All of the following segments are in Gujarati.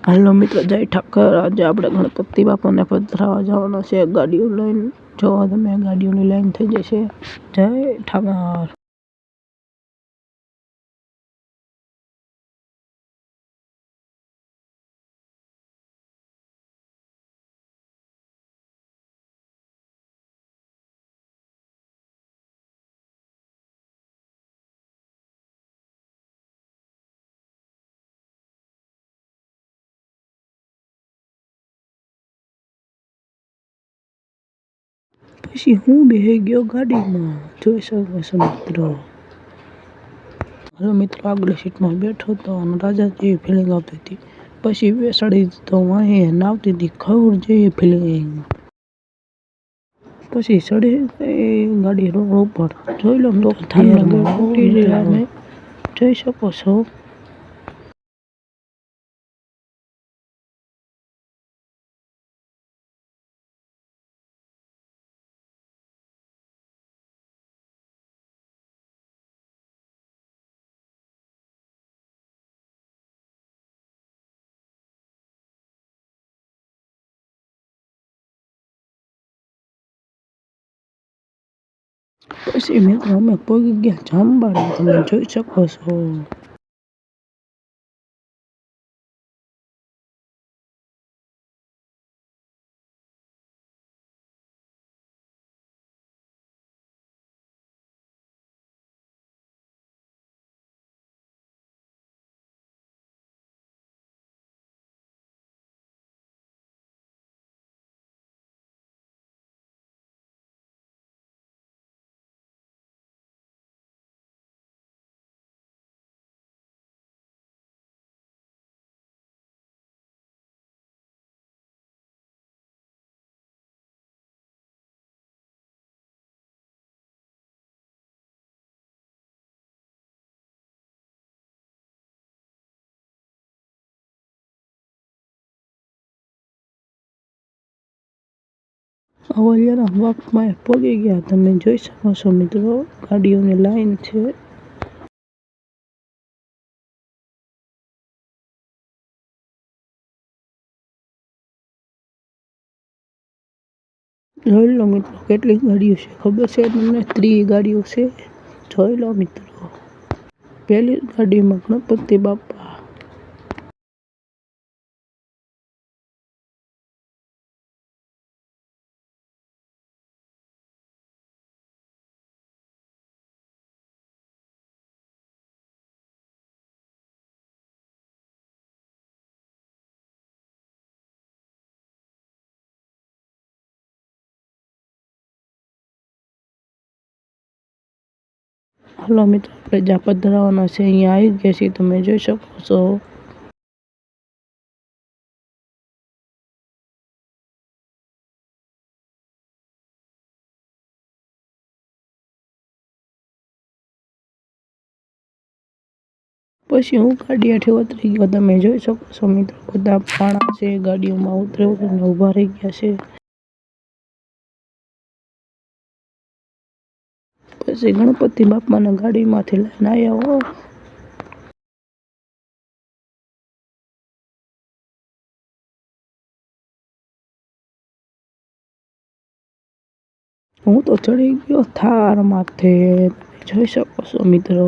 હાલો મિત્રો, જય ઠાકર। આજે આપણે ગણપતિ બાપાને પધરાવવા જવાના છે ગાડીઓ લઈને। જોવા તમે ગાડીઓની લાઈન થઈ જશે। જય ઠાકર। પછી હું બેહી ગયો ગાડીમાં, જોઈ શકો છો મિત્રો। હાલો મિત્રો, આગળ સીટમાં બેઠો તો અને રાજા જેવી ફિલિંગ આવતી હતી। પછી બેસાડી તો અહીં આવતી હતી ખબર જેવી ફિલિંગ। પછી ચડી ગઈ ગાડી રોડ ઉપર, જોઈ લો મિત્રો, થારના ગેટ તૂટી રહ્યા અમે જોઈ શકો છો। પછી મિત્રો અમે પહોંચી ગયા જામબાડા, તમે જોઈ શકો છો। અવલિયાના વખતમાં પહોંચી ગયા, તમે જોઈ શકો છો મિત્રો, ગાડીઓની લાઈન છે। જોઈ લો મિત્રો, કેટલી ગાડીઓ છે ખબર છે તમને? 3 ગાડીઓ છે, જોઈ લો મિત્રો। પહેલી ગાડીમાં ગણપતિ બાપા, હાલો મિત્રો, આપણે જ્યાં પધરાવવાના છે અહીંયા આવી ગયા છીએ, તમે જોઈ શકો છો। પછી હું ગાડી હેઠે ઉતરી ગયો, તમે જોઈ શકો છો મિત્રો, બધા પાણા છે ગાડીઓમાં ઉતરીને ઊભા રહી ગયા છે। પછી ગણપતિ બાપાને ગાડીમાંથી લઈને આવ્યા હો। હું તો ચડી ગયો થાર માથે, જોઈ શકો છો મિત્રો।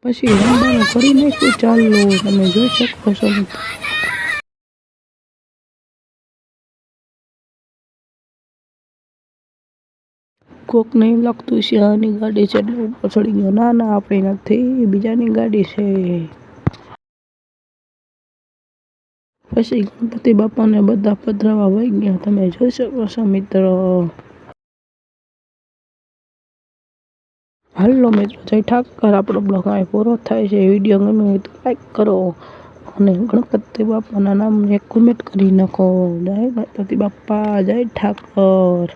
પછી રમવાનું કરી નાખ્યું ચાલુ, તમે જોઈ શકો છો મિત્રો। કોકને એમ લાગતું છે આની ગાડી છે એટલે ઉપર ચડી ગયો, ના ના, આપણી નથી, બીજાની ગાડી છે। પછી ગણપતિ બાપાને બધા પધરાવા વહી ગયા, તમે જોઈ શકો છો મિત્રો। હાલો મિત્રો, જય ઠાકર। આપણો બ્લોગ અહીં પૂરો થાય છે। વિડીયો ગમે હોય તો લાઈક કરો અને ગણપતિ બાપાના નામને કોમેન્ટ કરી નાખો। જય ગણપતિ બાપા, જય ઠાકર।